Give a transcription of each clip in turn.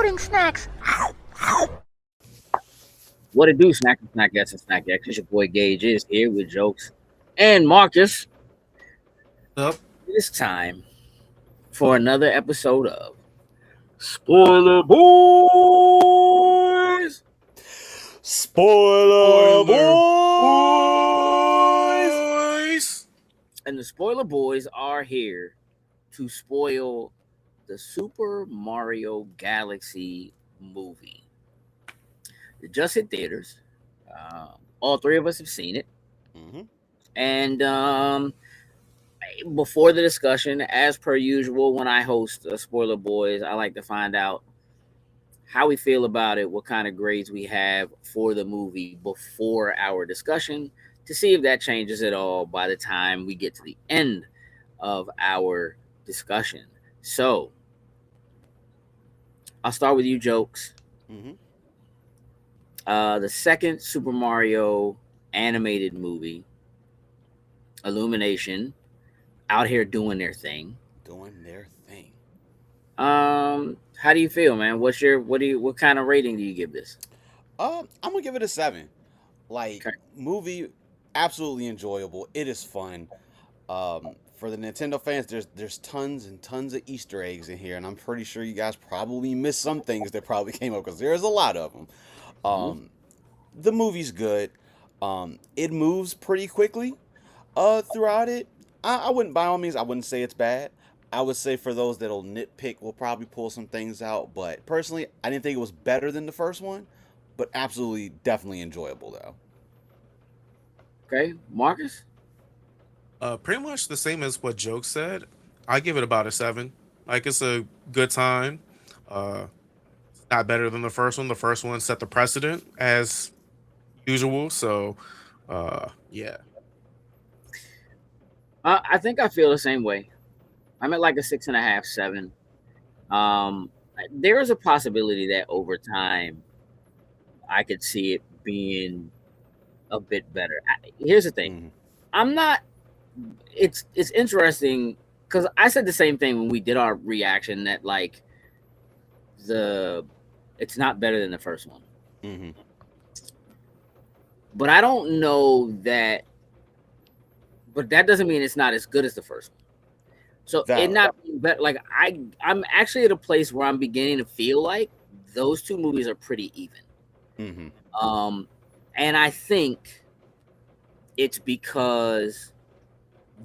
pudding snacks. What it do, Snack and Snack S and Snack X? It's your boy Gage is here with jokes. And Marcus, Up. it's time for another episode of Spoiler Boys. Spoiler Boys. And the Spoiler Boys are here to spoil the Super Mario Galaxy movie. It just hit theaters. All three of us have seen it. Mm-hmm. And before the discussion, as per usual, when I host Spoiler Boys, I like to find out how we feel about it, what kind of grades we have for the movie before our discussion, to see if that changes at all by the time we get to the end of our discussion. So, I'll start with you, Jokes. Mm-hmm. The second Super Mario animated movie, Illumination, out here doing their thing. How do you feel, man? What kind of rating do you give this? I'm gonna give it a 7. Like, Okay. movie, absolutely enjoyable. It is fun. For the Nintendo fans, there's tons and tons of Easter eggs in here, and I'm pretty sure you guys probably missed some things that probably came up because there's a lot of them. The movie's good. It moves pretty quickly. Throughout it, I wouldn't, by all means, I wouldn't say it's bad. I would say for those that'll nitpick, we'll probably pull some things out. But personally, I didn't think it was better than the first one, but absolutely, definitely enjoyable though. Okay, Marcus? Pretty much the same as what Joke said. I give it about a 7. Like, it's a good time. It's not better than the first one. The first one set the precedent as usual. So, yeah. I think I feel the same way. I'm at like a 6.5, 7. There is a possibility that over time I could see it being a bit better. Here's the thing. Mhm. I'm not. It's interesting because I said the same thing when we did our reaction that like it's not better than the first one, Mm-hmm. but I don't know that. But that doesn't mean it's not as good as the first one. So it Valid. not being better. Like I'm actually at a place where I'm beginning to feel like those two movies are pretty even. Mm-hmm. And I think it's because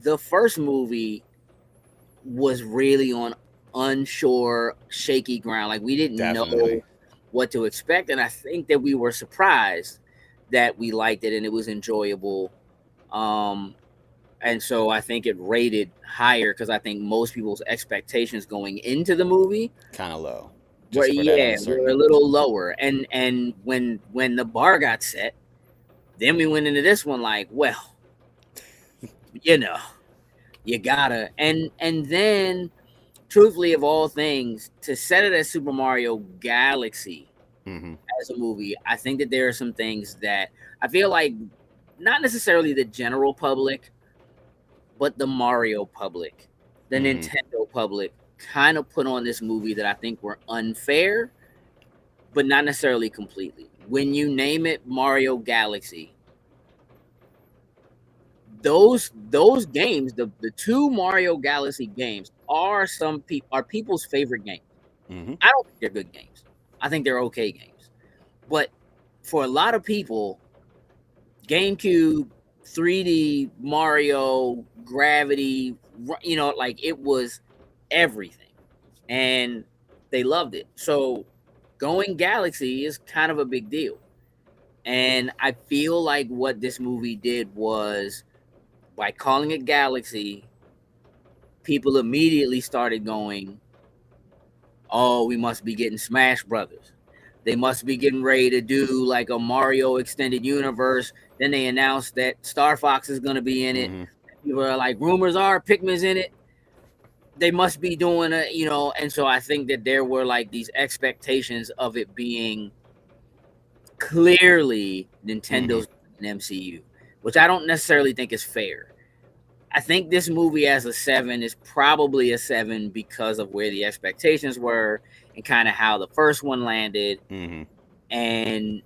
the first movie was really on unsure, shaky ground. Like we didn't know Definitely. what to expect, and I think that we were surprised that we liked it and it was enjoyable. And so I think it rated higher because I think most people's expectations going into the movie Kind of low. were Just for that were a uncertainty. little lower. And when the bar got set, then we went into this one like, well, you know, you gotta and then truthfully of all things, to set it as Super Mario Galaxy Mm-hmm. as a movie, I think that there are some things that I feel like not necessarily the general public, but the Mario public, the Mm-hmm. Nintendo public kind of put on this movie that I think were unfair, but not necessarily completely. When you name it Mario Galaxy, those games, the two Mario Galaxy games are people's favorite games. Mm-hmm. I don't think they're good games. I think they're okay games. But for a lot of people, GameCube, 3D, Mario, Gravity, like it was everything. And they loved it. So going Galaxy is kind of a big deal. And I feel like what this movie did was by calling it Galaxy, people immediately started going, oh, we must be getting Smash Brothers. They must be getting ready to do like a Mario extended universe. Then they announced that Star Fox is going to be in it. Mm-hmm. People are like, rumors are Pikmin's in it. They must be doing and so I think that there were like these expectations of it being clearly Nintendo's MCU, which I don't necessarily think is fair. I think this movie as a 7 is probably a 7 because of where the expectations were and kind of how the first one landed. Mm-hmm. And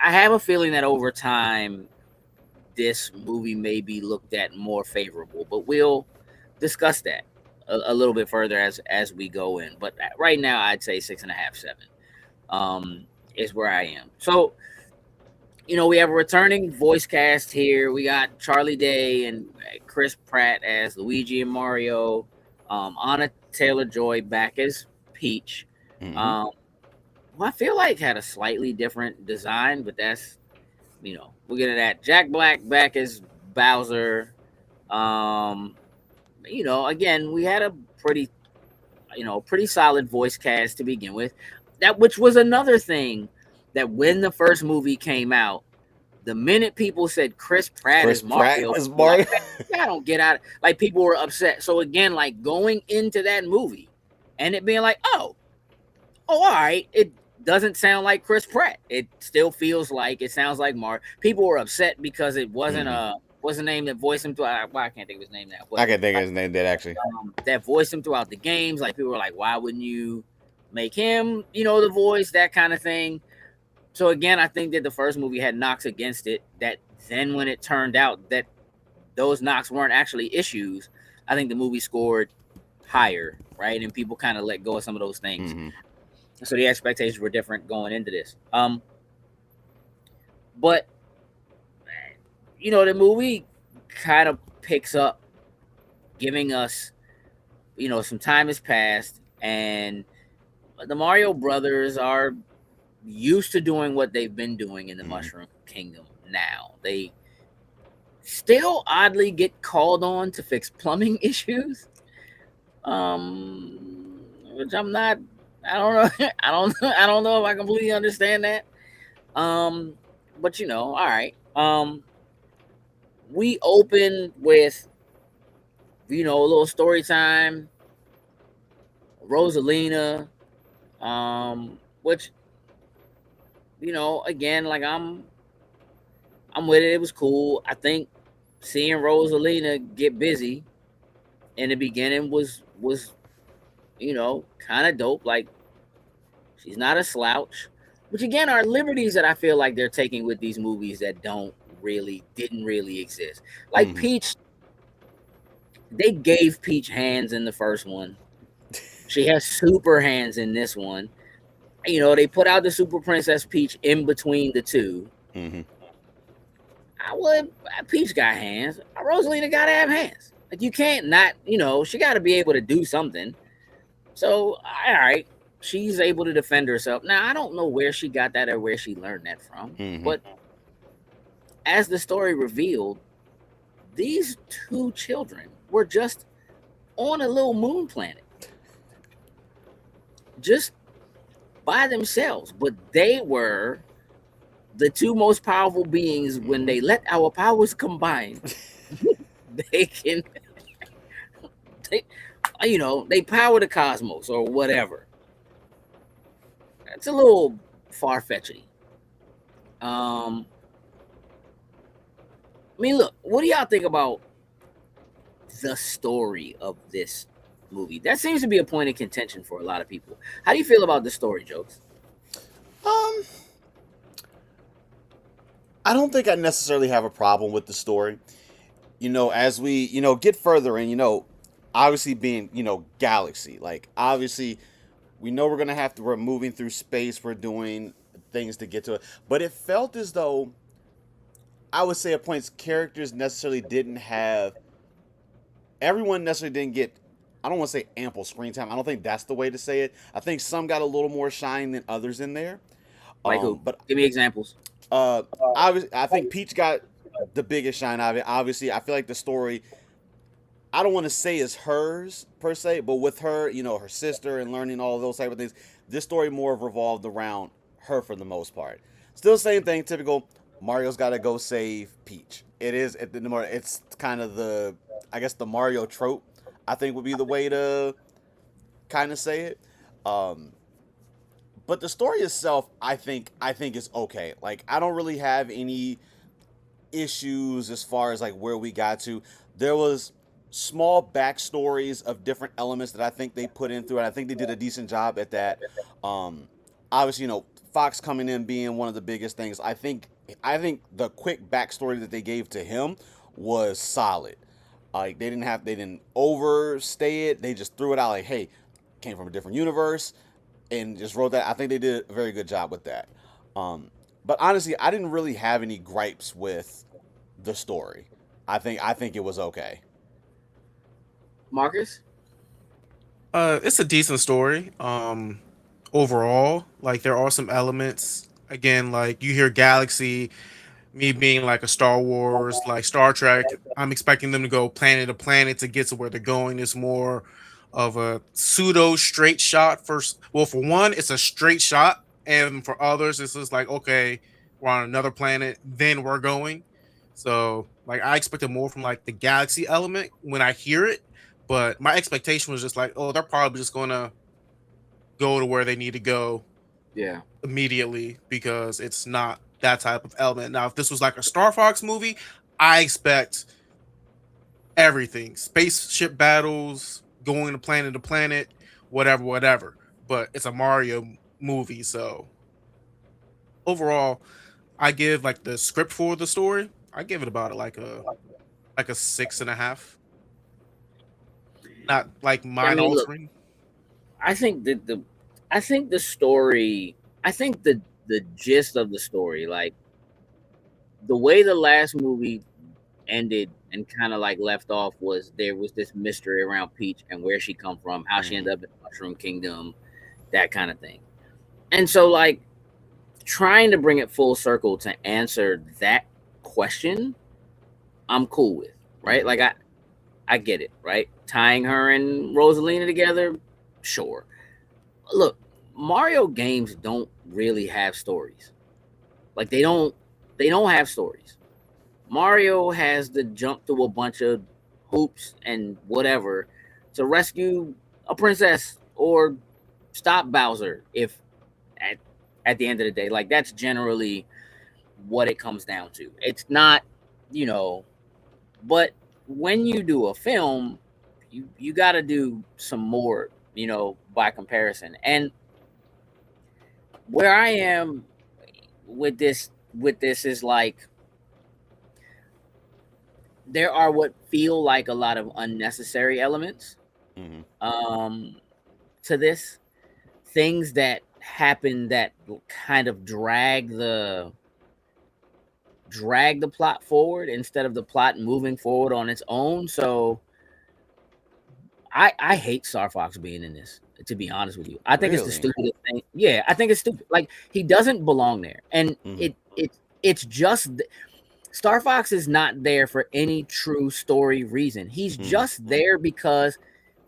I have a feeling that over time, this movie may be looked at more favorable, but we'll discuss that a little bit further as we go in. But right now, I'd say 6.5, 7 is where I am. So, we have a returning voice cast here. We got Charlie Day and Chris Pratt as Luigi and Mario. Anna Taylor-Joy back as Peach. Mm-hmm. Who I feel like had a slightly different design, but that's, we'll get into that. Jack Black back as Bowser. Again, we had a pretty solid voice cast to begin with. That, which was another thing, that when the first movie came out, the minute people said Chris Pratt Chris is Mario, Pratt is Mario. I don't get out. Like, people were upset. So again, like, going into that movie and it being like, oh, all right, it doesn't sound like Chris Pratt. It still sounds like Mario. People were upset because it wasn't what's the name that voiced him throughout. Well, I can't think of his name now. But I can think of his name that actually. That voiced him throughout the games. Like, people were like, why wouldn't you make him, the voice, that kind of thing. So again, I think that the first movie had knocks against it. That then when it turned out that those knocks weren't actually issues, I think the movie scored higher, right? And people kind of let go of some of those things. Mm-hmm. So the expectations were different going into this. But the movie kind of picks up, giving us, some time has passed, and the Mario brothers are used to doing what they've been doing in the Mushroom Kingdom. Now they still oddly get called on to fix plumbing issues, which I'm not. I don't know. I don't know if I completely understand that. But all right. We open with, a little story time. Rosalina, which, again, like, I'm with it. It was cool. I think seeing Rosalina get busy in the beginning was kind of dope. Like, she's not a slouch, which again are liberties that I feel like they're taking with these movies that didn't really exist. Like Peach, they gave Peach hands in the first one. She has super hands in this one. They put out the Super Princess Peach in between the two. Mm-hmm. Peach got hands. Rosalina gotta have hands. Like, you can't not, she gotta be able to do something. So, all right, she's able to defend herself. Now, I don't know where she got that or where she learned that from, but as the story revealed, these two children were just on a little moon planet, just by themselves, but they were the two most powerful beings. When they let our powers combine, they can, they power the cosmos or whatever. That's a little far-fetched. I mean, look, what do y'all think about the story of this movie? That seems to be a point of contention for a lot of people. How do you feel about the story, Jokes? I don't think I necessarily have a problem with the story. As we, get further in, obviously being, galaxy, like, obviously we know we're moving through space, we're doing things to get to it, but it felt as though, I would say at points, characters necessarily didn't have, everyone necessarily didn't get, I don't want to say ample screen time. I don't think that's the way to say it. I think some got a little more shine than others in there. Like who? But give me examples. I think Peach got the biggest shine out of it. Obviously, I feel like the story, I don't want to say is hers per se, but with her, her sister and learning all of those type of things, this story more revolved around her for the most part. Still same thing, typical. Mario's got to go save Peach. It's kind of the Mario trope, I think would be the way to kind of say it. But the story itself, I think is okay. Like, I don't really have any issues as far as like where we got to. There was small backstories of different elements that I think they put in through it. I think they did a decent job at that. Um, Obviously, Fox coming in being one of the biggest things. I think the quick backstory that they gave to him was solid. Like they didn't overstay it. They just threw it out like, hey, came from a different universe, and just wrote that. I think they did a very good job with that. Um, but honestly, I didn't really have any gripes with the story. I think it was okay. Marcus? It's a decent story. Overall, like there are some elements. Again, like you hear Galaxy, me being like a Star Wars, like Star Trek, I'm expecting them to go planet to planet to get to where they're going. It's more of a pseudo straight shot. Well, for one, it's a straight shot, and for others, it's just like okay, we're on another planet, then we're going. So, like, I expected more from like the Galaxy element when I hear it, but my expectation was just like, oh, they're probably just gonna go to where they need to go Yeah. immediately because it's not that type of element. Now, if this was like a Star Fox movie, I expect everything: spaceship battles, going to planet, whatever, whatever. But it's a Mario movie, so overall, I give like the script for the story. I give it about like a 6.5. Not like I mind mean, look, altering. I think that I think the story, I think the gist of the story, like the way the last movie ended and kind of like left off was there was this mystery around Peach and where she come from, how she Mm-hmm. ended up in Mushroom Kingdom, that kind of thing. And so like trying to bring it full circle to answer that question, I'm cool with, right? Mm-hmm. Like I get it, right? Tying her and Rosalina together, sure. Look, Mario games don't really have stories. Like they don't have stories. Mario has to jump through a bunch of hoops and whatever to rescue a princess or stop Bowser if at at the end of the day. Like that's generally what it comes down to. It's not, you know, but when you do a film, you got to do some more, by comparison. And where I am with this is like there are what feel like a lot of unnecessary elements Mm-hmm. um to this, things that happen that kind of drag the plot forward instead of the plot moving forward on its own. So I hate Star Fox being in this, to be honest with you. I think it's the Really? stupidest thing. Yeah, I think it's stupid. Like he doesn't belong there. And Mm-hmm. it's just Star Fox is not there for any true story reason. He's Mm-hmm. just there because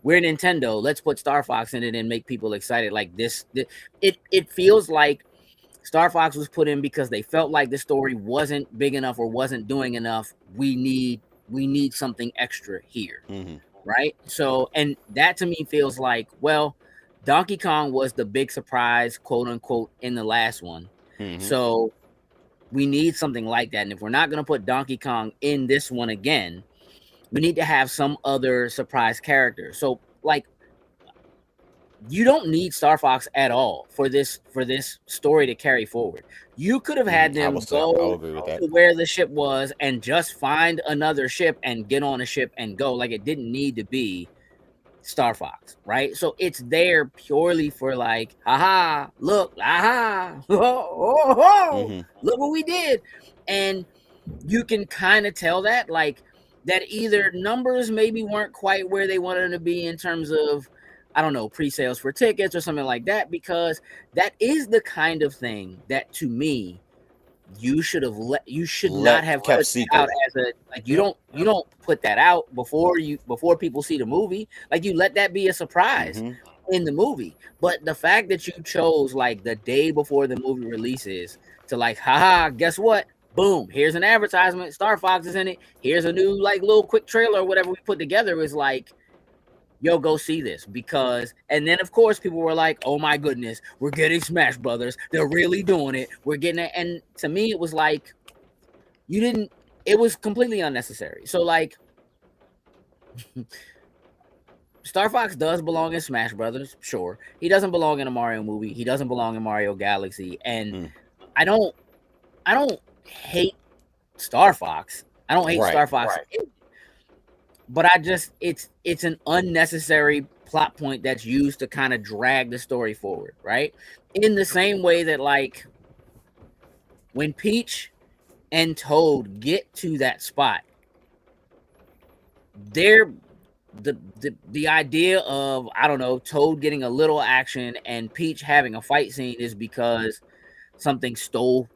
we're Nintendo. Let's put Star Fox in it and make people excited. Like this, it feels like Star Fox was put in because they felt like the story wasn't big enough or wasn't doing enough. We need something extra here, Mm-hmm. right? So, and that to me feels like, well, Donkey Kong was the big surprise, quote unquote, in the last one. Mm-hmm. So we need something like that. And if we're not going to put Donkey Kong in this one again, we need to have some other surprise character. So, like, you don't need Star Fox at all for this story to carry forward. You could have had I will them say I will go agree with that. to where the ship was and just find another ship and get on a ship and go. Like it didn't need to be Star Fox, right? So it's there purely for like, haha, look, aha, Mm-hmm. look what we did. And you can kind of tell that, like, that either numbers maybe weren't quite where they wanted them to be in terms of, I don't know, pre-sales for tickets or something like that, because that is the kind of thing that to me you should not have Kept put out secret. as a, like, Yep. you don't put that out before people see the movie. Like you let that be a surprise Mm-hmm. in the movie. But the fact that you chose like the day before the movie releases to like, haha, guess what? Boom, here's an advertisement. Star Fox is in it. Here's a new like little quick trailer or whatever we put together, is like, yo, go see this. Because, and then of course people were like, oh my goodness, we're getting Smash Brothers, they're really doing it, we're getting it. And to me it was like, you didn't, it was completely unnecessary. So like, Star Fox does belong in Smash Brothers, sure. He doesn't belong in a Mario movie. He doesn't belong in Mario Galaxy. And Mm. I don't hate Star Fox. I don't hate Right. Star Fox. But it's an unnecessary plot point that's used to kind of drag the story forward, right? In the same way that, like, when Peach and Toad get to that spot, they're the idea of, I don't know, Toad getting a little action and Peach having a fight scene is because something stole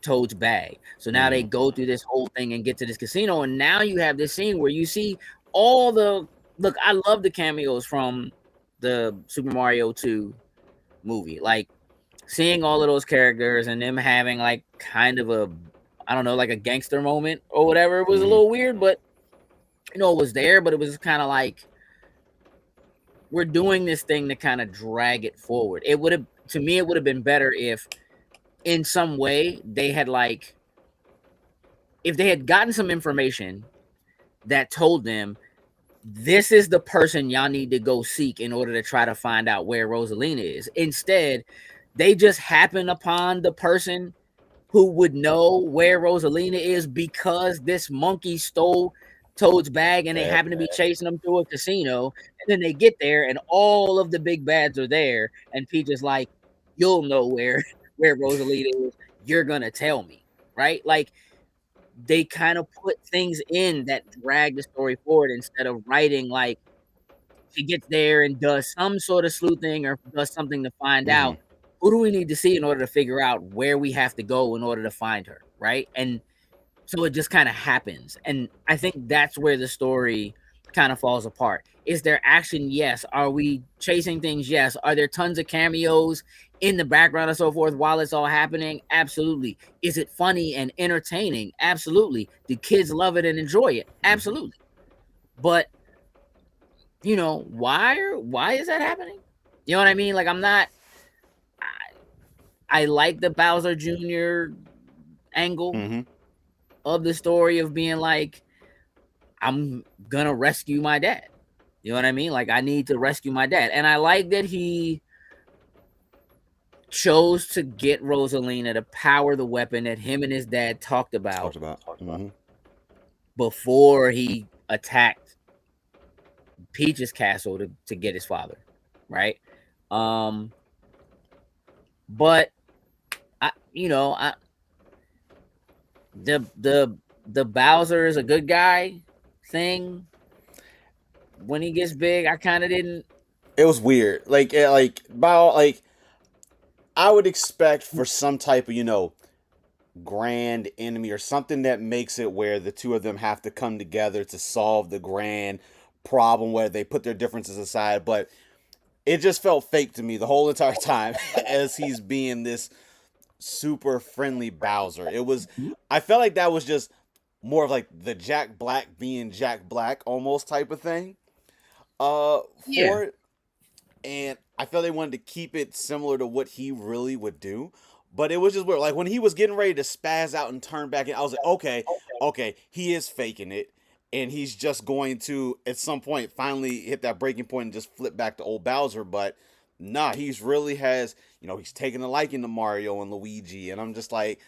Toad's bag. So now they go through this whole thing and get to this casino, and now you have this scene where you see all the look. I love the cameos from the Super Mario 2 movie, like seeing all of those characters and them having like kind of a, I don't know, like a gangster moment or whatever. It was a little weird, but it was there, but it was kind of like, we're doing this thing to kind of drag it forward. It would have, to me, it would have been better if in some way they had, like, if they had gotten some information that told them this is the person y'all need to go seek in order to try to find out where Rosalina is. Instead, they just happen upon the person who would know where Rosalina is because this monkey stole Toad's bag and they happen to be chasing them through a casino. And then they get there and all of the big bads are there. And Peach is like, you'll know where Rosalina is. You're going to tell me, right? Like, they kind of put things in that drag the story forward instead of writing like she gets there and does some sort of sleuthing or does something to find out who do we need to see in order to figure out where we have to go in order to find her, right? And so it just kind of happens. And I think that's where the story kind of falls apart. Is there action? Yes. Are we chasing things? Yes. Are there tons of cameos in the background and so forth while it's all happening? Absolutely. Is it funny and entertaining? Absolutely. Do kids love it and enjoy it? Absolutely. But why is that happening? You know what I mean? Like, I like the Bowser Jr. angle of the story of being like, I'm gonna rescue my dad. You know what I mean? Like, I need to rescue my dad. And I like that he chose to get Rosalina to power the weapon that him and his dad talked about before he attacked Peach's castle to get his father, right? But the Bowser is a good guy thing when he gets big, I kind of didn't. It was weird. Like I would expect for some type of grand enemy or something that makes it where the two of them have to come together to solve the grand problem where they put their differences aside, but it just felt fake to me the whole entire time as he's being this super friendly Bowser. I felt like that was just more of like the Jack Black being Jack Black almost type of thing. For it. And I felt they wanted to keep it similar to what he really would do. But it was just weird. Like when he was getting ready to spaz out and turn back, and I was like, okay, he is faking it. And he's just going to, at some point, finally hit that breaking point and just flip back to old Bowser. But nah, he's really has, he's taking a liking to Mario and Luigi. And I'm just like,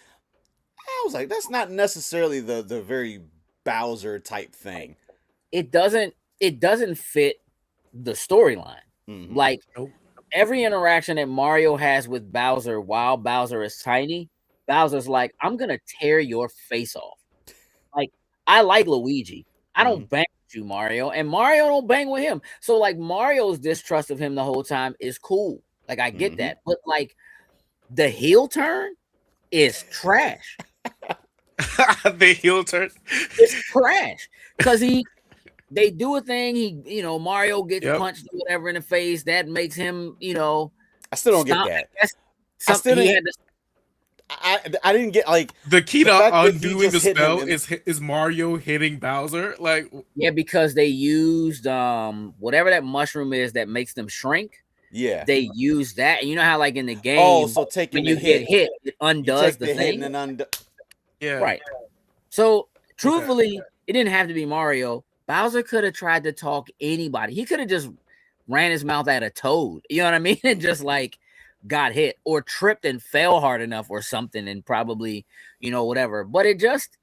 I was like, that's not necessarily the very Bowser type thing. It doesn't fit the storyline. Like, every interaction that Mario has with Bowser while Bowser is tiny, Bowser's like, I'm going to tear your face off. Like, I like Luigi. I don't bang with you, Mario. And Mario don't bang with him. So, like, Mario's distrust of him the whole time is cool. Like, I get that. But, like, the heel turn is trash. The heel turn? It's trash. Because they do a thing. Mario gets punched or whatever in the face. That makes him, I still don't get that. I didn't get like the key to undoing the spell is Mario hitting Bowser. Like, yeah, because they used whatever that mushroom is that makes them shrink. Yeah, they use that. And you know how like in the game, so when you get hit, it undoes the thing. And right. So truthfully, it didn't have to be Mario. Bowser could have tried to talk anybody. He could have just ran his mouth at a toad. You know what I mean? And just like got hit or tripped and fell hard enough or something and probably, whatever. But it just,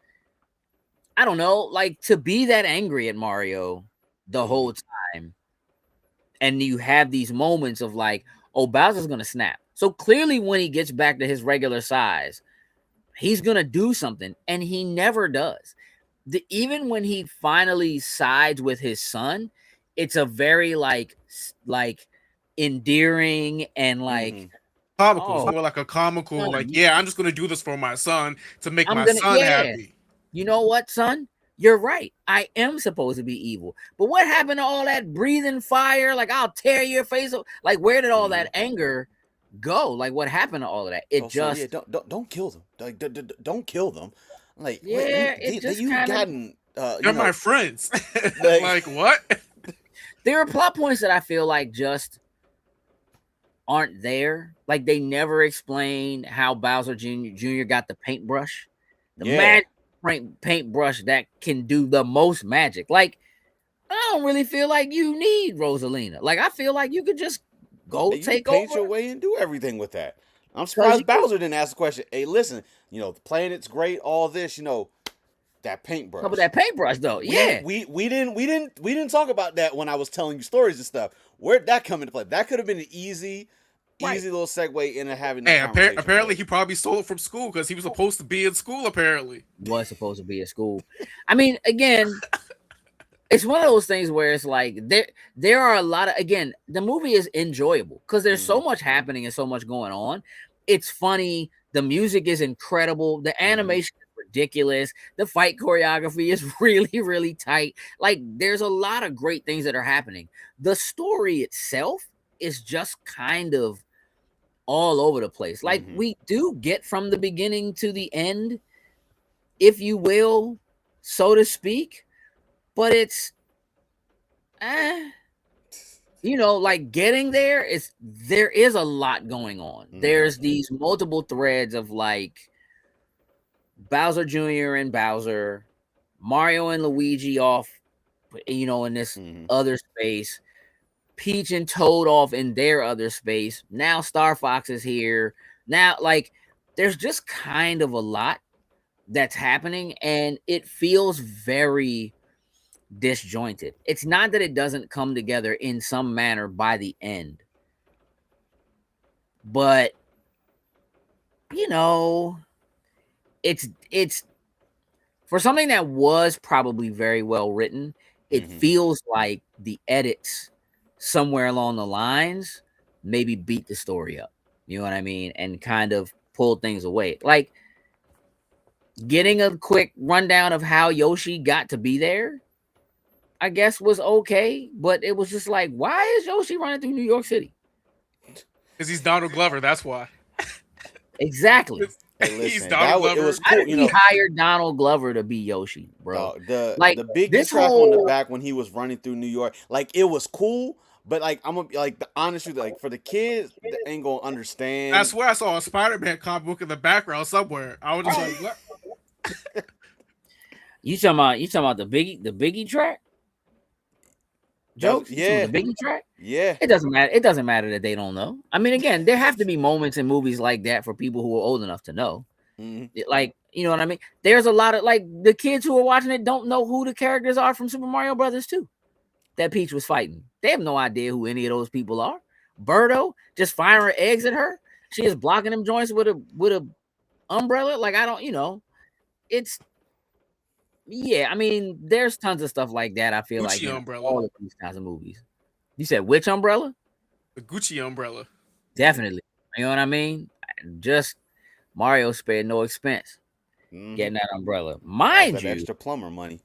I don't know, like to be that angry at Mario the whole time. And you have these moments of like, oh, Bowser's going to snap. So clearly when he gets back to his regular size, he's going to do something. And he never does. Even when he finally sides with his son, it's a very like endearing and like comical. It's more like a comical, like, yeah, I'm just gonna do this for my son to make my son happy. You know what, son? You're right. I am supposed to be evil. But what happened to all that breathing fire? Like, I'll tear your face off. Like, where did all that anger go? Like, what happened to all of that? It just don't kill them. Like, don't kill them. Like, yeah, they're my friends. Like what? There are plot points that I feel like just aren't there. Like they never explain how Bowser Jr. got the paintbrush, the magic paintbrush that can do the most magic. Like I don't really feel like you need Rosalina. Like I feel like you could just go take over, paint your way and do everything with that. I'm surprised Bowser didn't ask the question. Hey, listen, the planet's great, all this, that paintbrush. How about that paintbrush though? Yeah, we didn't talk about that when I was telling you stories and stuff. Where'd that come into play? That could have been an easy little segue into having that conversation. Apparently he probably stole it from school because he was supposed to be in school. Apparently, was supposed to be at school. I mean, again. It's one of those things where it's like there are a lot of, again, the movie is enjoyable because there's so much happening and so much going on. It's funny. The music is incredible. The animation is ridiculous. The fight choreography is really, really tight. Like there's a lot of great things that are happening. The story itself is just kind of all over the place. Like we do get from the beginning to the end, if you will, so to speak. But it's, like getting there there is a lot going on. There's these multiple threads of like Bowser Jr. and Bowser, Mario and Luigi off, in this other space, Peach and Toad off in their other space. Now Star Fox is here. Now, like, there's just kind of a lot that's happening, and it feels very disjointed. It's not that it doesn't come together in some manner by the end, but it's for something that was probably very well written. It feels like the edits somewhere along the lines maybe beat the story up, you know what I mean, and kind of pulled things away. Like getting a quick rundown of how Yoshi got to be there, I guess, was okay, but it was just like, why is Yoshi running through New York City? Because he's Donald Glover, that's why. Exactly. Hey, listen, he's Donald Glover. It was cool, he hired Donald Glover to be Yoshi, bro. The big track on the back when he was running through New York, like it was cool, but like I'm gonna like the honest truth, like for the kids, they ain't gonna understand. I swear I saw a Spider-Man comic book in the background somewhere. I was just like, what? You talking about the Biggie track? Jokes? Yeah. The Biggie track? Yeah. It doesn't matter. It doesn't matter that they don't know. I mean, again, there have to be moments in movies like that for people who are old enough to know. Like, you know what I mean? There's a lot of, like, the kids who are watching it don't know who the characters are from Super Mario Brothers 2 that Peach was fighting. They have no idea who any of those people are. Birdo just firing eggs at her. She is blocking them joints with a umbrella. Like, I don't, it's, yeah, I mean, there's tons of stuff like that. I feel Gucci like in umbrella. all of these kinds of movies. You said which umbrella? The Gucci umbrella. Definitely. You know what I mean? Just Mario spared no expense getting that umbrella. Mind you, extra plumber money.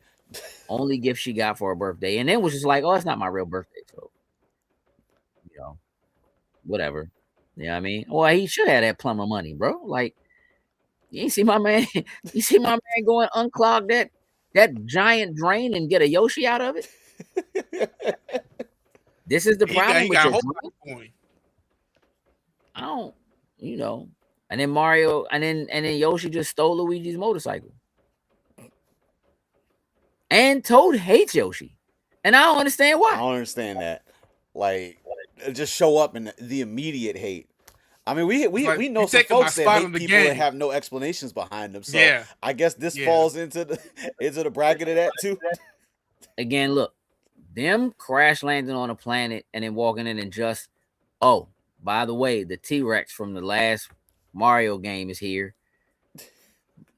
only gift she got for her birthday, and then was just like, "Oh, it's not my real birthday," so whatever. You know what I mean? Well, he should have that plumber money, bro. Like, you see my man. You see my man going unclog that giant drain and get a Yoshi out of it. This is the problem with your drain. I don't, and then Mario and then Yoshi just stole Luigi's motorcycle. And Toad hates Yoshi. And I don't understand I why. don't understand that. Like, just show up and the immediate hate. I mean, It's like, we know you some taking my folks that spot in hate the people that game. have no explanations behind them. So Yeah. I guess this Yeah. falls into the bracket of that too. Again, look, them crash landing on a planet and then walking in and just, oh, by the way, the T-Rex from the last Mario game is here.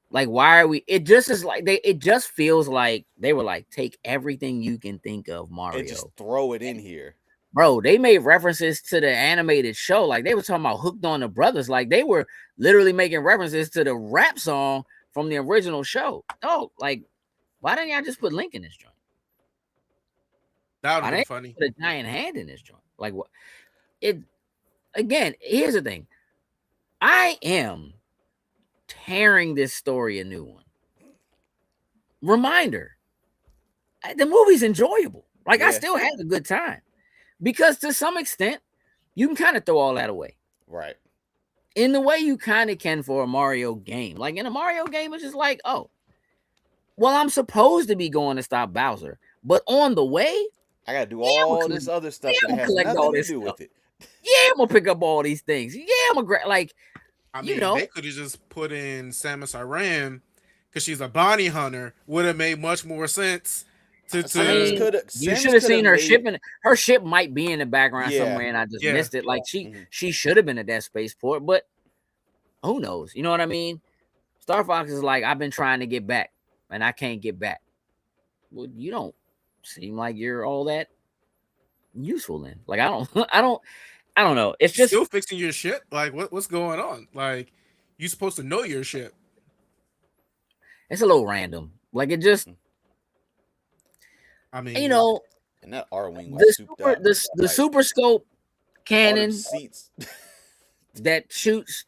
Like, why are we? It just is like it just feels like they were like, take everything you can think of, And Mario. just throw it in here. Bro, they made references to the animated show. Like they were talking about Hooked on the Brothers. Like they were literally making references to the rap song from the original show. Oh, like, why didn't y'all just put Link in this joint? That would Why have been didn't funny. put a giant hand in this joint? Like what? It again, here's the thing. I am tearing this story a new one. Reminder. The movie's enjoyable. Like I Yeah. still had a good time. Because to some extent, you can kind of throw all that away. Right. In the way you kind of can for a Mario game. Like in a Mario game, it's just like, oh, well, I'm supposed to be going to stop Bowser. But on the way, I gotta do yeah, I'm all gonna this collect, other stuff yeah, that I'm gonna has collect all nothing to this do stuff. with it. Yeah, I'm gonna pick up all these things. Yeah, I'm gonna like, I you mean, know, they could have just put in Samus Aran because she's a bounty hunter. Would have made much more sense. I To mean, you Samus should have coulda seen her made- ship. Her ship might be in the background Yeah. somewhere, and I just Yeah. missed it. Like Mhm. she should have been at that spaceport, but who knows? You know what I mean? Star Fox is like, I've been trying to get back, and I can't get back. Well, you don't seem like you're all that useful then. Like I don't know. It's just still fixing your shit. Like what's going on? Like you supposed to know your shit. it's a little random. Like it just, I mean, you know, And that R wing was the souped super up. the Like, super scope all them cannon seats. that shoots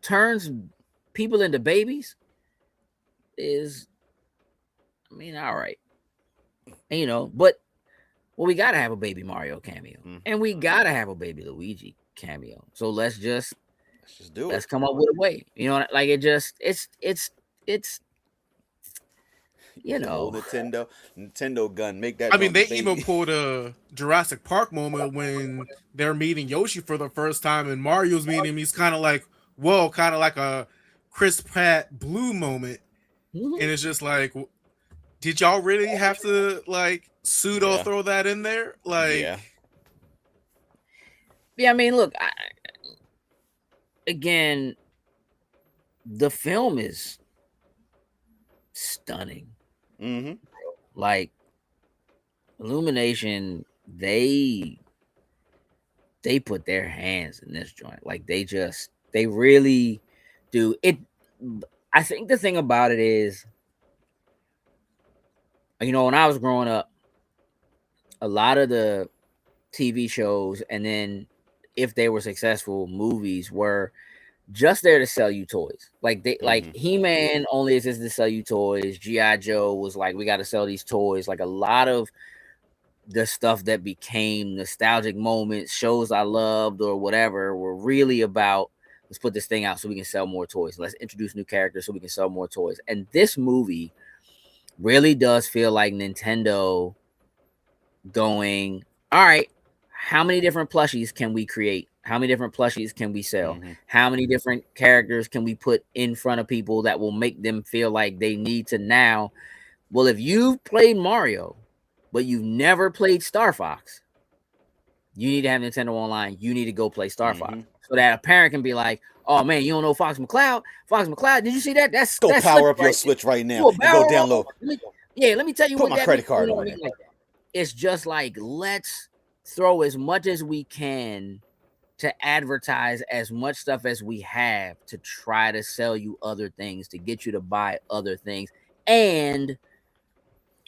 turns people into babies is, I mean, all right. And, you know, but well, we gotta have a baby Mario cameo, and we gotta have a baby Luigi cameo. So let's just do let's it. come up with a way. You know, like it just it's you The old know. Nintendo gun. Make that. I mean, they baby. even pulled a Jurassic Park moment when they're meeting Yoshi for the first time, and Mario's meeting him. He's kind of like, whoa, kind of like a Chris Pratt Blue moment, and it's just like, did y'all really have to like pseudo throw that in there? Like, yeah. I mean, look, again, the film is stunning. Mm-hmm. Like Illumination, they put their hands in this joint. Like they really do it. I think the thing about it is, you know, when I was growing up, a lot of the TV shows, and then if they were successful, movies were just there to sell you toys. Like they like He-Man only exists to sell you toys. G.I. Joe was like, we got to sell these toys. Like a lot of the stuff that became nostalgic moments, shows I loved or whatever, were really about, let's put this thing out so we can sell more toys. Let's introduce new characters so we can sell more toys. And this movie really does feel like Nintendo going, all right, how many different plushies can we create? How many different plushies can we sell? How many different characters can we put in front of people that will make them feel like they need to now? Well, if you've played Mario, but you've never played Star Fox, you need to have Nintendo Online. You need to go play Star Fox. So that a parent can be like, oh man, you don't know Fox McCloud? Fox McCloud, did you see that? That's power up your Switch right now and go download. Let me tell you Put what my that credit means. card You know on what I it. mean? Like, it's just like, let's throw as much as we can to advertise as much stuff as we have to try to sell you other things, to get you to buy other things. And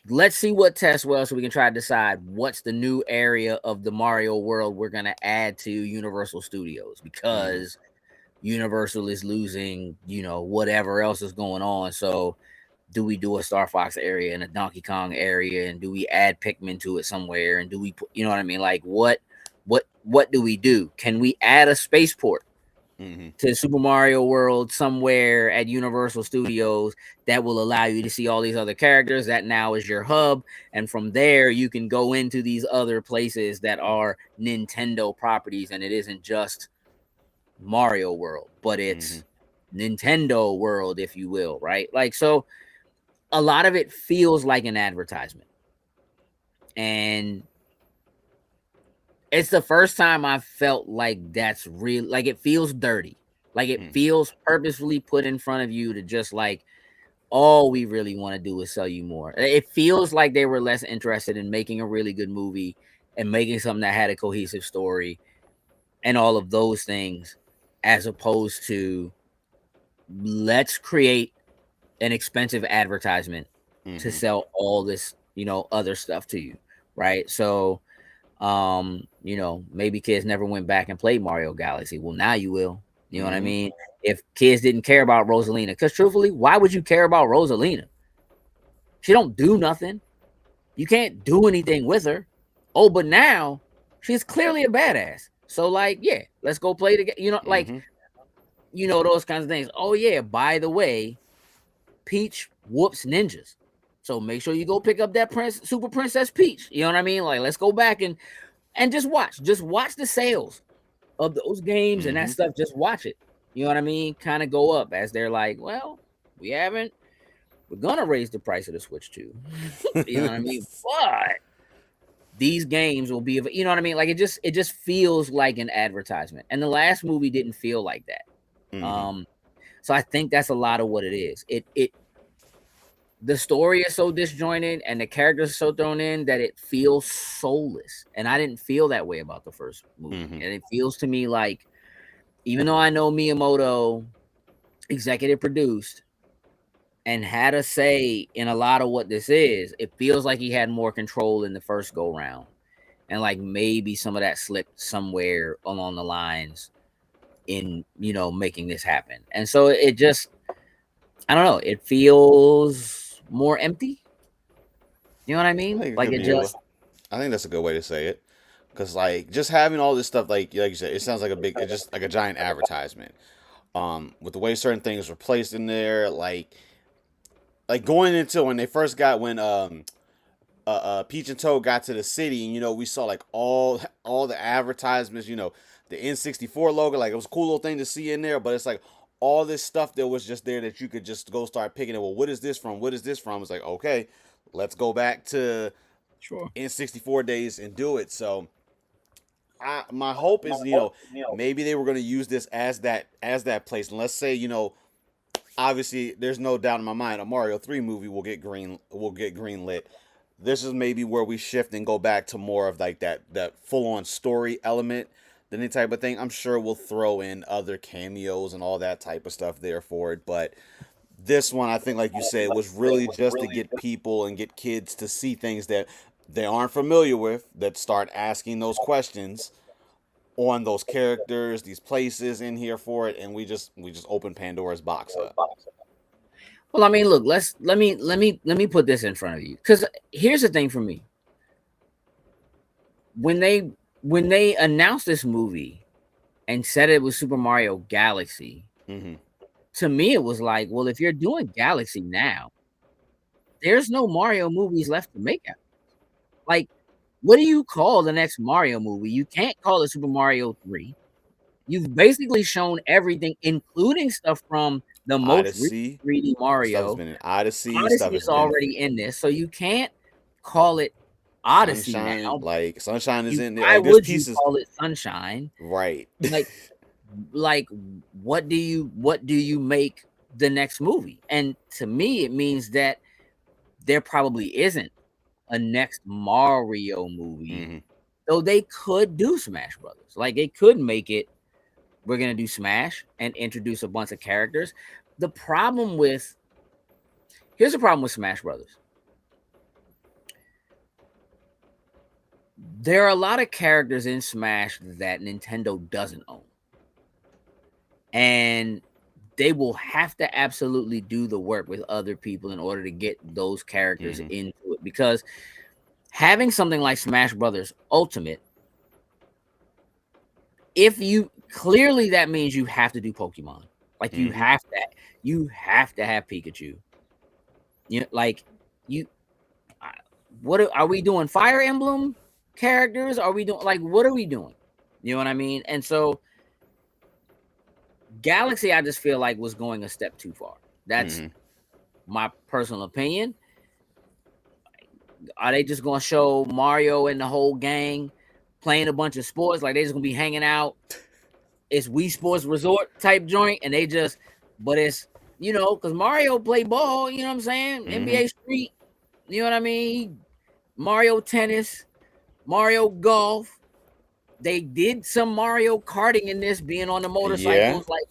let's see what tests well so we can try to decide what's the new area of the Mario world we're going to add to Universal Studios, because Universal is losing, you know, whatever else is going on. So do we do a Star Fox area and a Donkey Kong area, and do we add Pikmin to it somewhere, and do we put, you know what I mean? Like what do we do? Can we add a spaceport to Super Mario World somewhere at Universal Studios that will allow you to see all these other characters. That now is your hub. And from there, you can go into these other places that are Nintendo properties. And it isn't just Mario World, but it's Nintendo World, if you will, right? Like, so a lot of it feels like an advertisement. And it's the first time I felt like that's real. Like, it feels dirty. Like, it feels purposefully put in front of you to just like, all we really want to do is sell you more. It feels like they were less interested in making a really good movie and making something that had a cohesive story and all of those things, as opposed to let's create an expensive advertisement to sell all this, other stuff to you, right? So, maybe kids never went back and played Mario Galaxy. Well, now you will. You know what I mean? If kids didn't care about Rosalina, because truthfully, why would you care about Rosalina? She don't do nothing. You can't do anything with her. Oh, but now she's clearly a badass. So, like, yeah, let's go play together. Those kinds of things. Oh, yeah, by the way, Peach whoops ninjas. So make sure you go pick up that Super Princess Peach. You know what I mean? Like, let's go back and just watch the sales of those games and that stuff. Just watch it. You know what I mean? Kind of go up as they're like, well, we're gonna raise the price of the Switch too. You know what I mean? But these games will be, you know what I mean? Like, it just feels like an advertisement. And the last movie didn't feel like that. So I think that's a lot of what it is. The story is so disjointed and the characters are so thrown in that it feels soulless. And I didn't feel that way about the first movie. And it feels to me like, even though I know Miyamoto executive produced and had a say in a lot of what this is, it feels like he had more control in the first go round. And like maybe some of that slipped somewhere along the lines in, making this happen. And so it just, I don't know, it feels more empty. You know what I mean? I think that's a good way to say it. Because, like, just having all this stuff, like you said, it sounds like it's just like a giant advertisement. With the way certain things were placed in there, like going into when Peach and Toad got to the city, and we saw like all the advertisements, the N64 logo, like it was a cool little thing to see in there, but it's like all this stuff that was just there that you could just go start picking it. Well, what is this from? What is this from? It's like, okay, let's go back to N64 days and do it. So my hope is, maybe they were going to use this as that place. And let's say, obviously there's no doubt in my mind a Mario 3 movie will get green lit. This is maybe where we shift and go back to more of like that full on story element than any type of thing. I'm sure we'll throw in other cameos and all that type of stuff there for it. But this one, I think, like you said, was really just to get people and get kids to see things that they aren't familiar with, that start asking those questions on those characters, these places in here for it, and we just open Pandora's box up. Well, I mean, look, let me put this in front of you, because here's the thing for me. When they announced this movie and said it was Super Mario Galaxy, to me it was like, well, if you're doing Galaxy now, there's no Mario movies left to make out. Like, what do you call the next Mario movie? You can't call it Super Mario 3. You've basically shown everything, including stuff from the most recent 3D Mario. Stuff's been in Odyssey. Odyssey is already in this, so you can't call it Odyssey Sunshine, now. like Sunshine is in there. Why Like, would you call it Sunshine? Right. Like what do you make the next movie? And to me, it means that there probably isn't a next Mario movie. Though they could do Smash Brothers. Like, they could make it, we're gonna do Smash and introduce a bunch of characters. Here's the problem with Smash Brothers. There are a lot of characters in Smash that Nintendo doesn't own. And they will have to absolutely do the work with other people in order to get those characters into it. Because having something like Smash Brothers Ultimate, clearly that means you have to do Pokemon. Like you Mhm. have to have Pikachu. You know, like you. What are we doing? Fire Emblem characters? Are we doing like what are we doing? You know what I mean? And so Galaxy, I just feel like was going a step too far. That's Mhm. my personal opinion. Are they just gonna show Mario and the whole gang playing a bunch of sports? Like they just gonna be hanging out? It's Wii Sports Resort type joint, and they just, but it's because Mario play ball. You know what I'm saying? Mhm. NBA Street. You know what I mean? Mario tennis, Mario golf. They did some Mario karting in this, being on the Yeah. motorcycles. Like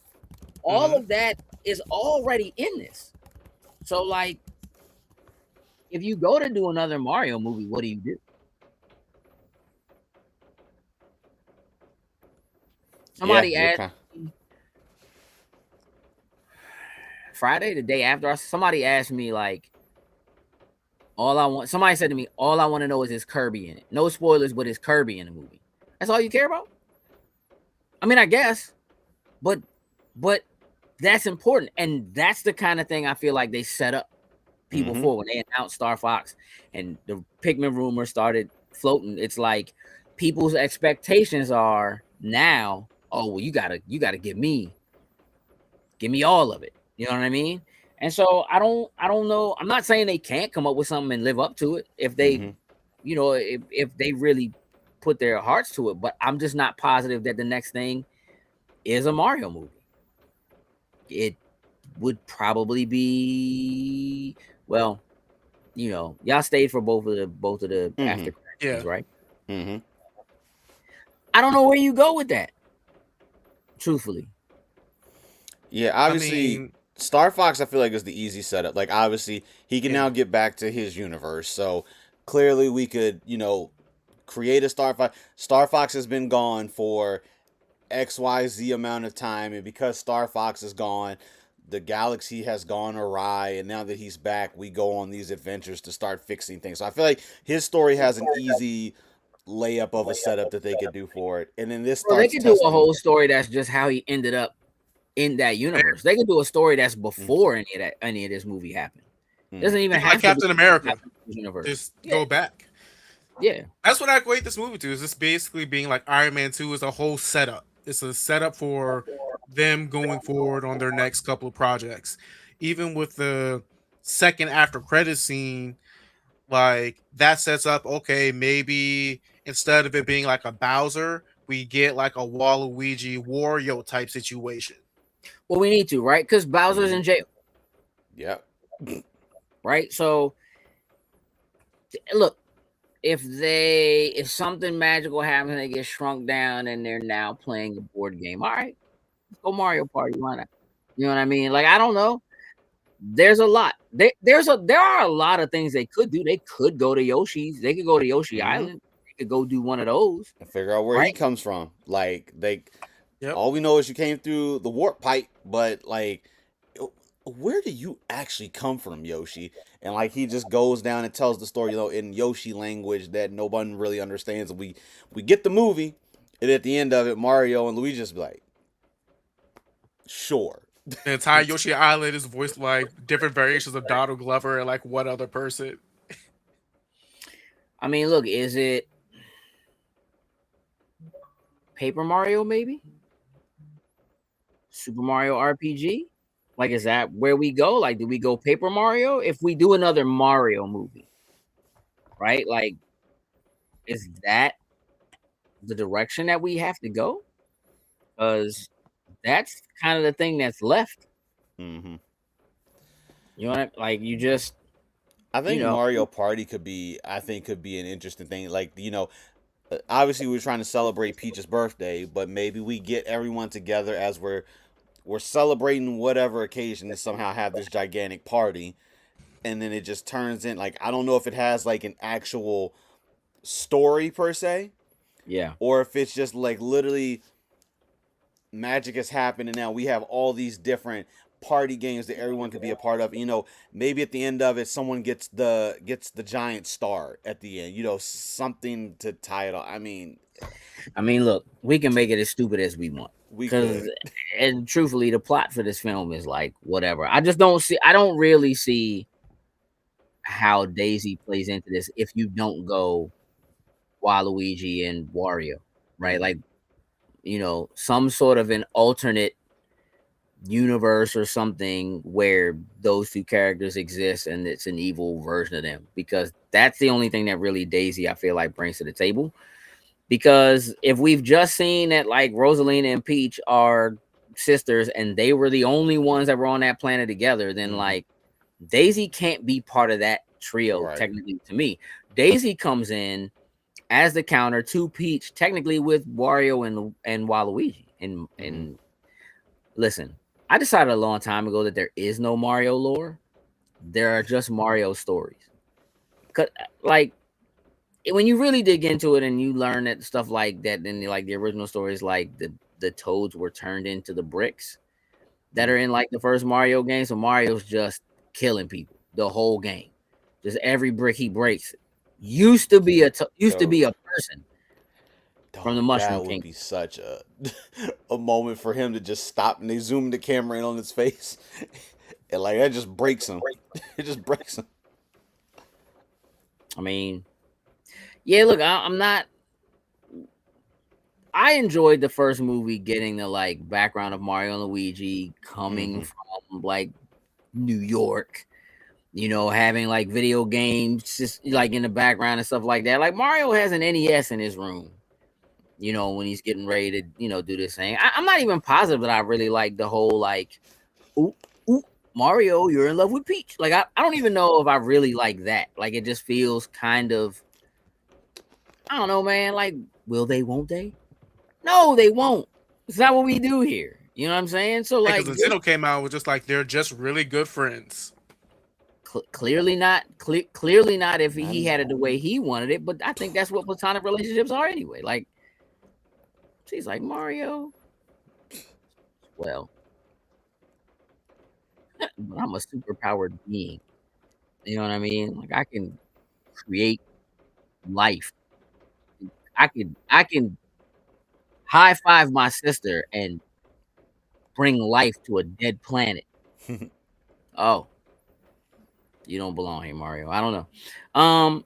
all Mhm. of that is already in this. So like, if you go to do another Mario movie, what do you do? Yeah. Somebody You're asked kind. me Friday, the day after, somebody asked me like, somebody said to me, all I want to know is Kirby in it. No spoilers, but is Kirby in the movie? That's all you care about? I mean, I guess, but but that's important, and that's the kind of thing I feel like they set up people Mhm. for when they announced Star Fox and the Pikmin rumor started floating. It's like people's expectations are now, oh well, you gotta give me all of it. You know what I mean? And so I don't know. I'm not saying they can't come up with something and live up to it if they, Mhm. if they really put their hearts to it. But I'm just not positive that the next thing is a Mario movie. It would probably be, well, y'all stayed for both of the after Mhm. credit Yeah. scenes, right? Mhm. I don't know where you go with that, truthfully. Yeah. I Obviously, mean, Star Fox, I feel like is the easy setup. Like, obviously, he can yeah. now get back to his universe. So clearly, we could, create a Star Fox. Star Fox has been gone for XYZ amount of time, and because Star Fox is gone, the galaxy has gone awry, and now that he's back, we go on these adventures to start fixing things. So I feel like his story has an easy layup of a setup that they could do for it, and then this Well, they starts could do a testing. whole story that's just how he ended up in that universe. They could do a story that's before any of this movie happened. Doesn't Mm-hmm. even Even like have to be Captain America, universe. just Yeah, go back. yeah. That's what I equate this movie to. Is this basically being like Iron Man 2 is a whole setup. It's a setup for them going forward on their next couple of projects. Even with the second after credit scene, like that sets up, okay, maybe instead of it being like a Bowser, we get like a Waluigi Wario type situation. Well, we need to, right? Because Bowser's Mm-hmm. in jail, Yep. right? So look, if something magical happens, they get shrunk down and they're now playing a board game. All right, let's go Mario Party. Why not? You know what I mean? Like I don't know. There's a lot. There are a lot of things they could do. They could go to Yoshi's. They could go to Yoshi Mm-hmm. Island. They could go do one of those, And figure out where right? he comes from. Like Yep. all we know is you came through the warp pipe, but like, where do you actually come from, Yoshi? And like he just goes down and tells the story, in Yoshi language that no one really understands. We get the movie, and at the end of it, Mario and Luigi just be like, sure. The entire Yoshi Island is voiced like different variations of Donald Glover and like one other person. I mean, look, is it Paper Mario? Maybe Super Mario RPG. Like, is that where we go? Like, do we go Paper Mario if we do another Mario movie? Right? Like, is that the direction that we have to go? Because that's kind of the thing that's left. Hmm. You know what like you just I you think know Mario Party could be an interesting thing. Like, obviously we're trying to celebrate Peach's birthday, but maybe we get everyone together as we're celebrating whatever occasion to somehow have this gigantic party, and then it just turns in, like, I don't know if it has like an actual story per se, yeah. or if it's just like literally magic has happened and now we have all these different party games that everyone could be a part of. Maybe at the end of it someone gets the giant star at the end, something to tie it all. I mean, I mean, look, we can make it as stupid as we want. We because could. and truthfully, the plot for this film is like whatever. I just don't see. I don't really see how Daisy plays into this if you don't go Waluigi and Wario, right? Mhm. Like some sort of an alternate universe or something where those two characters exist and it's an evil version of them, because that's the only thing that really Daisy I feel like brings to the table. Because if we've just seen that like Rosalina and Peach are sisters and they were the only ones that were on that planet together, then Mhm. like Daisy can't be part of that trio Right. technically to me. Daisy comes in as the counter to Peach technically with Wario and Waluigi. And Mhm. listen, I decided a long time ago that there is no Mario lore. There are just Mario stories. 'Cause, like when you really dig into it and you learn that stuff like that, then like the original stories, like the toads were turned into the bricks that are Mhm. in like the first Mario game. So Mario's just killing people the whole game. Just every brick he breaks used to Yo, be a person from the dog, Mushroom that would King. be such a a moment for him to just stop and they zoom the camera in on his face, and like that just breaks him. It just breaks him. I mean, yeah. Look, I'm not. I enjoyed the first movie, getting the like background of Mario and Luigi coming Hmm. from like New York, having like video games just like in the background and stuff like that. Like Mario has an NES in his room, when he's getting ready to, do this thing. I'm not even positive that I really like the whole like, ooh, ooh, Mario, you're in love with Peach. Like I don't even know if I really like that. Like it just feels kind of, I don't know, man. Like, will they, won't they? No, they won't. It's not what we do here. You know what I'm saying? So Because like Nintendo came out with just like they're just really good friends. clearly not clearly not if Not he as had it the way he wanted it, but I think that's what platonic relationships are anyway. Like she's like, Mario, well, but I'm a super powered being. You know what I mean? Like I can create life. I can high five my sister and bring life to a dead planet. Oh, you don't belong here, Mario. I don't know.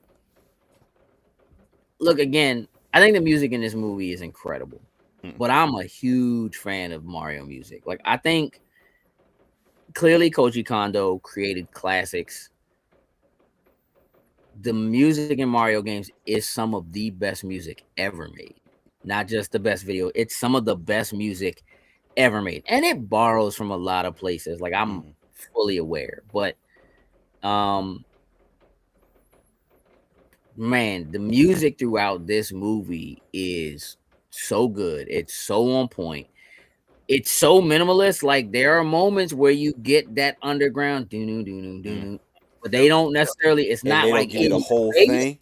Look, again, I think the music in this movie is incredible. But I'm a huge fan of Mario music. Like I think clearly Koji Kondo created classics. The music in Mario games is some of the best music ever made. Not just the best video, it's some of the best music ever made. And it borrows from a lot of places. Like I'm Mhm. fully aware. But um man, the music throughout this movie is so good. It's so on point. It's so minimalist. Like there are moments where you get that underground do do do Mm. do, but they Yep. don't necessarily. It's And not they don't like give you in the your whole face. thing,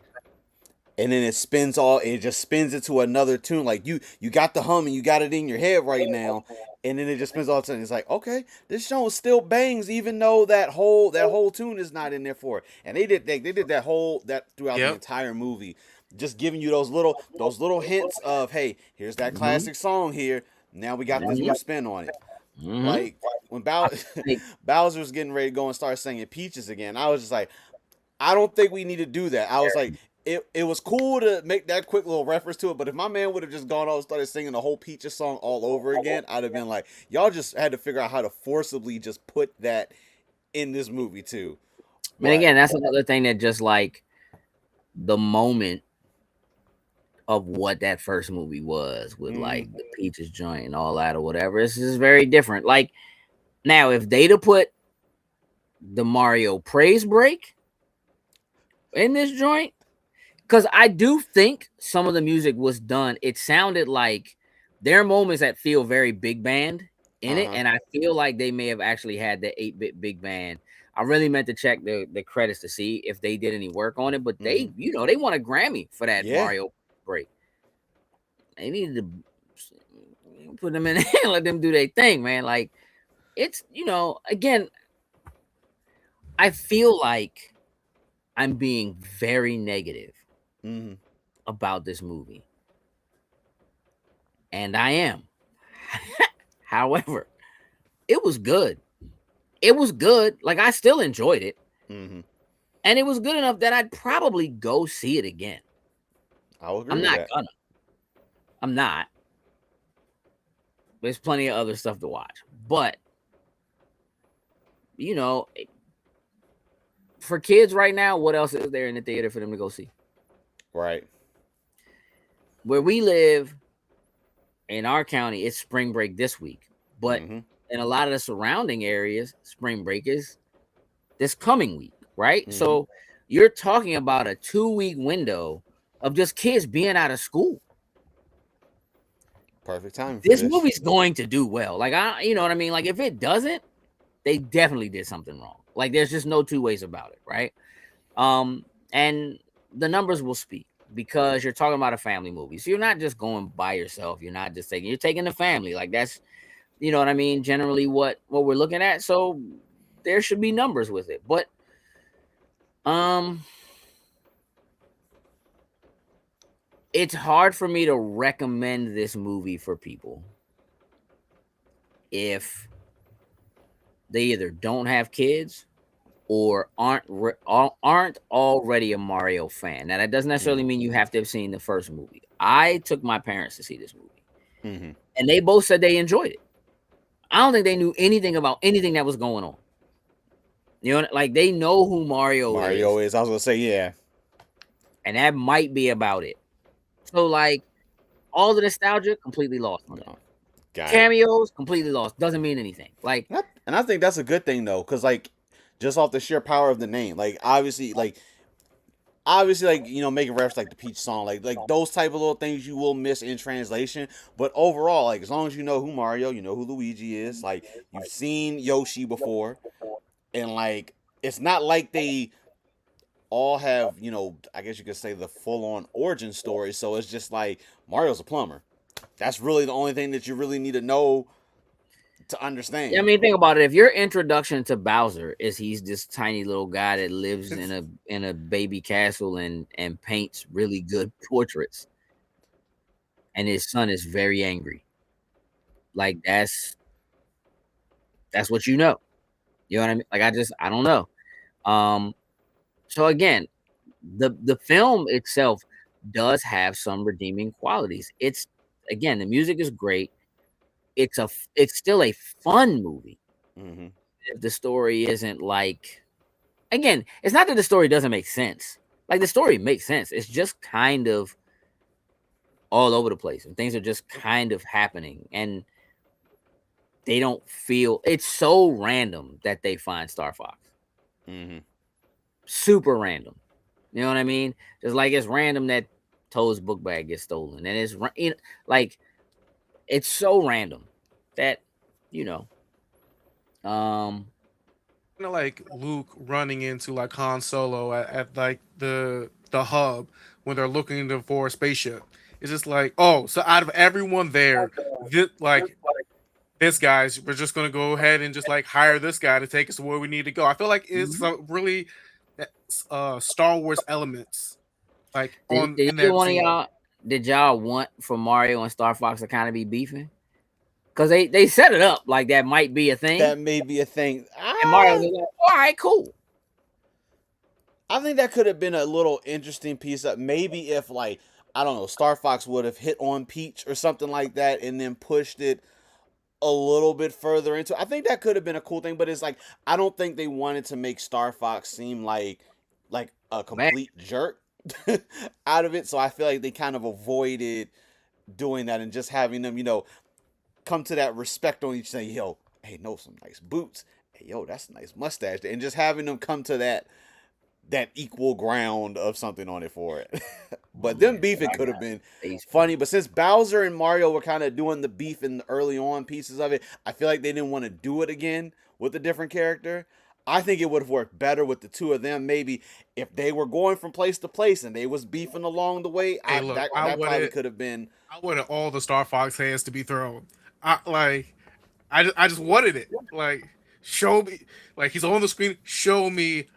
and then it just spins into another tune. Like you got the hum and you got it in your head right now, and then it just spins all of a sudden. It's like, okay, this show still bangs even though that whole tune is not in there for it. And they did that throughout the Yep. entire movie, just giving you those little hints of, hey, here's that Hmm. classic song here. Now we got this new spin on it. Hmm. Like when I like, Bowser was getting ready to go and start singing Peaches again, I was just like, I don't think we need to do that. I was like, it was cool to make that quick little reference to it, but if my man would have just gone out and started singing the whole Peaches song all over again, I'd have been like, y'all just had to figure out how to forcibly just put that in this movie too. I mean, But again, that's another thing that just like the moment of what that first movie was with mhm. like the Peaches joint and all that or whatever. This is very different. Like now, if they'd have put the Mario praise break in this joint, because I do think some of the music was done. It sounded like there are moments that feel very big band in it, Uh-huh. and I feel like they may have actually had the 8-bit big band. I really meant to check the credits to see if they did any work on it, but Mhm. they won a Grammy for that Yeah. Mario break. They needed to put them in there and let them do their thing, man. Like it's again, I feel like I'm being very negative Mhm. about this movie. And I am. However, it was good. It was good. Like I still enjoyed it. Mm-hmm. And it was good enough that I'd probably go see it again. I'll agree I'm with not that. gonna. I'm not. There's plenty of other stuff to watch. But, you know, for kids right now, what else is there in the theater for them to go see? Right. Where we live in our county, it's spring break this week. But Mm-hmm. in a lot of the surrounding areas, spring break is this coming week, right? Mm-hmm. So you're talking about a 2-week window of just kids being out of school. Perfect time for This this. movie's going to do well. Like you know what I mean? Like if it doesn't, they definitely did something wrong. Like there's just no two ways about it, right? And the numbers will speak because you're talking about a family movie. So you're not just going by yourself. You're not just you're taking the family. Like that's, you know what I mean? Generally what we're looking at. So there should be numbers with it. But it's hard for me to recommend this movie for people if they either don't have kids or aren't already a Mario fan. Now that doesn't necessarily mean you have to have seen the first movie. I took my parents to see this movie, and they both said they enjoyed it. I don't think they knew anything about anything that was going on. You know, like they know who Mario is. I was gonna say, yeah. And that might be about it. So like all the nostalgia completely lost on it. Cameos completely lost. Doesn't mean anything. Like, and I think that's a good thing though, because like just off the sheer power of the name, like obviously, like you know, making reference like the Peach song, like those type of little things you will miss in translation. But overall, like as long as you know who Mario, you know who Luigi is, like you've seen Yoshi before, and like it's not like they all have, you know, I guess you could say the full on origin story. So it's just like Mario's a plumber. That's really the only thing that you really need to know to understand. I mean, think about it. If your introduction to Bowser is he's this tiny little guy that lives in a baby castle and paints really good portraits, and his son is very angry, like that's what you know. You know what I mean? Like I don't know. So again, the film itself does have some redeeming qualities. It's again, the music is great. It's still a fun movie. If the story isn't like, again, it's not that the story doesn't make sense. Like the story makes sense. It's just kind of all over the place, and things are just kind of happening, and they don't feel. It's so random that they find Star Fox. Super random. You know what I mean? Just like it's random that Toad's book bag gets stolen, and it's you know, like it's so random that you know. Kind of like Luke running into like Han Solo at like the hub when they're looking for a spaceship. It's just like, oh, so out of everyone there, this guy's, we're just gonna go ahead and just like hire this guy to take us to where we need to go. I feel like it's really Star Wars elements like in that scene. Did y'all want for Mario and Star Fox to kind of be beefing? Because they set it up like that might be a thing. That may be a thing. And Mario was like, all right, cool. I think that could have been a little interesting piece of maybe if like, I don't know, Star Fox would have hit on Peach or something like that and then pushed it a little bit further into. I think that could have been a cool thing, but it's like I don't think they wanted to make Star Fox seem like a complete jerk out of it. So I feel like they kind of avoided doing that and just having them, you know, come to that respect on each other. Yo, hey, no, some nice boots. Hey, yo, that's a nice mustache. And just having them come to that equal ground of something on it for it. But them beefing could have been funny. But since Bowser and Mario were kind of doing the beef in the early on pieces of it, I feel like they didn't want to do it again with a different character. I think it would have worked better with the two of them. Maybe if they were going from place to place and they was beefing along the way, that probably could have been. I wanted all the Star Fox heads to be thrown. I just wanted it. Like, show me, like he's on the screen. Show me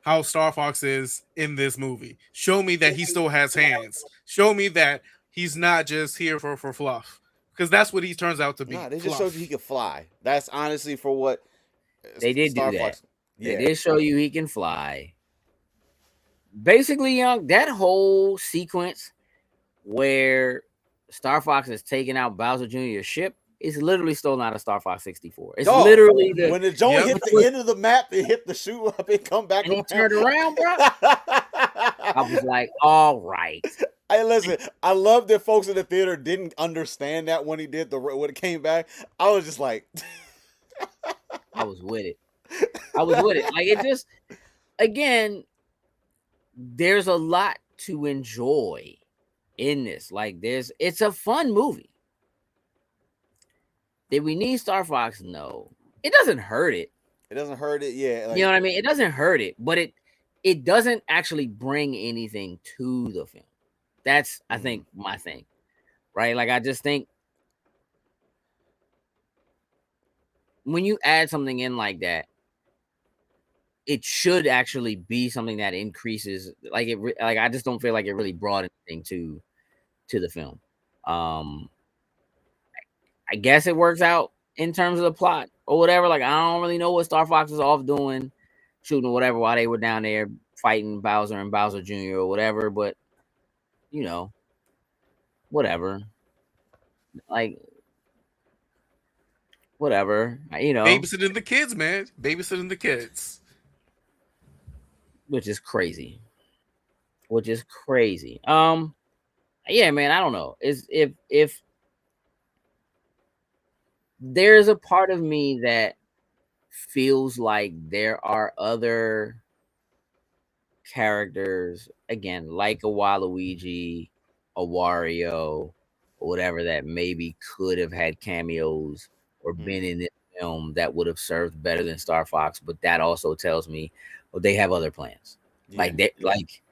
how Star Fox is in this movie. Show me that he still has hands. Show me that he's not just here for fluff. because that's what he turns out to be. Nah, they just Fluff. showed you he could fly. That's honestly for what They did do Star that. Fox. They Yeah. did show you he can fly. Basically, young, that whole sequence where Star Fox is taking out Bowser Jr.'s ship is literally stolen out of Star Fox 64. It's Dog, literally the when the joint Yep. hit the end of the map, it hit the shoe up and come back and he around. turned around, bro. I was like, all right. Hey, listen, I love that folks in the theater didn't understand that when he did when it came back. I was just like, I was with it. I was with it. Like it just again, there's a lot to enjoy in this. Like it's a fun movie. Did we need Star Fox? No. It doesn't hurt it. it doesn't hurt it. Yeah, like, You know what I mean? It doesn't hurt it, but it doesn't actually bring anything to the film. That's I think my thing. Right? Like I just think when you add something in like that, it should actually be something that increases like like I just don't feel like it really brought anything to the film. I guess it works out in terms of the plot or whatever. Like I don't really know what Star Fox is off doing, shooting or whatever while they were down there fighting Bowser and Bowser Jr. or whatever, but you know, whatever. Like whatever, you know, Babysitting the kids, man. Babysitting the kids. which is crazy. Which is crazy. Yeah, man, I don't know. Is if there's a part of me that feels like there are other characters, again, like a Waluigi, a Wario, or whatever that maybe could have had cameos or been in this film that would have served better than Star Fox. But that also tells me, well, they have other plans. yeah. Like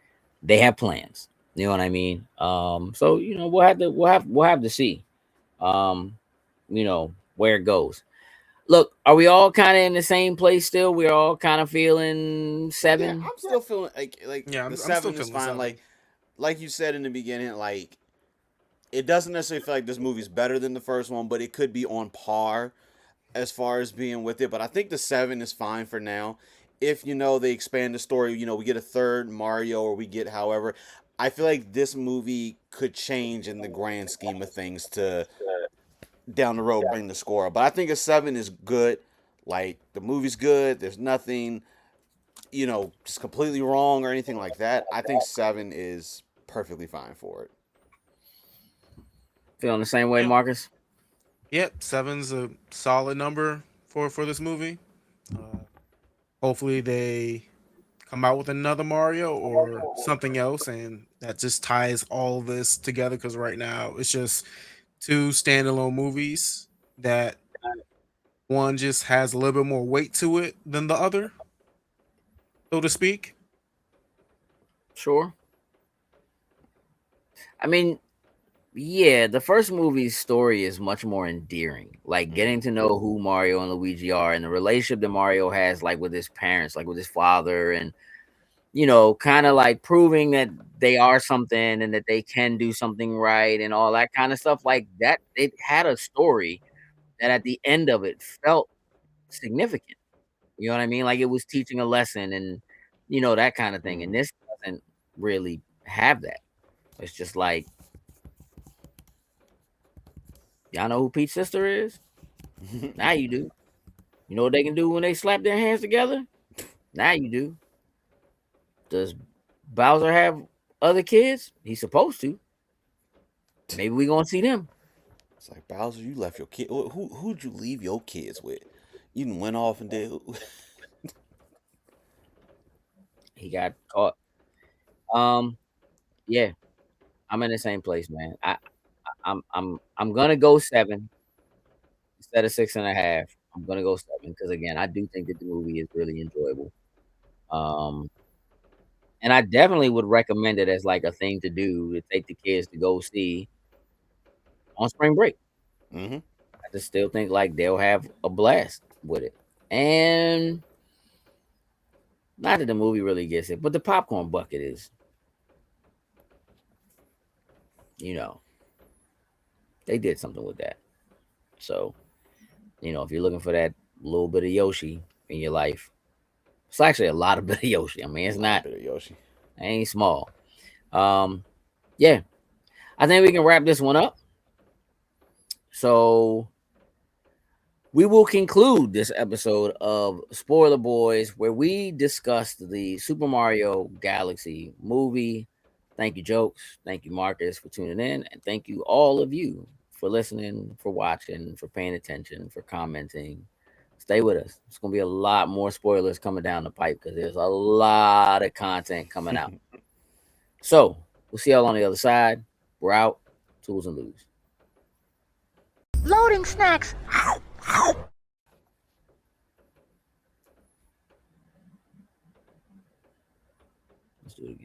they have plans. You know what I mean? So you know we'll have to see. You know where it goes. Look, are we all kind of in the same place still? We're all kind of feeling 7. Yeah, I'm still feeling like Yeah, the I'm 7 still is feeling fine. 7. Like you said in the beginning, like it doesn't necessarily feel like this movie's better than the first one, but it could be on par as far as being with it. But I think the 7 is fine for now. If they expand the story, we get a third Mario or we get however. I feel like this movie could change in the grand scheme of things to down the road bring the score up. But I think a 7 is good. Like the movie's good. There's nothing, just completely wrong or anything like that. I think 7 is perfectly fine for it. Feeling the same way, Yeah. Marcus? Yep, 7's a solid number for this movie. Hopefully they come out with another Mario or something else, and that just ties all this together. Because right now it's just 2 standalone movies that one just has a little bit more weight to it than the other, so to speak. Sure. I mean, yeah, the first movie's story is much more endearing. Like getting to know who Mario and Luigi are and the relationship that Mario has like with his parents, like with his father, and kind of like proving that they are something and that they can do something right and all that kind of stuff. Like that, it had a story that at the end of it felt significant. You know what I mean? Like it was teaching a lesson and that kind of thing. And this doesn't really have that. It's just like, y'all know who Pete's sister is? Now you do. You know what they can do when they slap their hands together? Now you do. Does Bowser have other kids? He's supposed to. Maybe we gonna see them. It's like Bowser, you left your kid. Who'd you leave your kids with? You done went off and did. He got caught. Yeah, I'm in the same place, man. I'm gonna go 7 instead of 6.5. I'm gonna go 7 because again, I do think that the movie is really enjoyable. Um, and I definitely would recommend it as like a thing to do to take the kids to go see on spring break. Mm-hmm. I just still think like they'll have a blast with it. And not that the movie really gets it, but the popcorn bucket is, They did something with that. So, if you're looking for that little bit of Yoshi in your life, it's actually a lot of bit of Yoshi. I mean, it's not, Bit of Yoshi. it ain't small. Yeah, I think we can wrap this one up. So we will conclude this episode of Spoiler Boys, where we discussed the Super Mario Galaxy movie. Thank you, Jokes. Thank you, Marcus, for tuning in. And thank you, all of you, for listening, for watching, for paying attention, for commenting. Stay with us. It's going to be a lot more spoilers coming down the pipe because there's a lot of content coming out. So we'll see y'all on the other side. We're out. Tools and Lose. Loading snacks.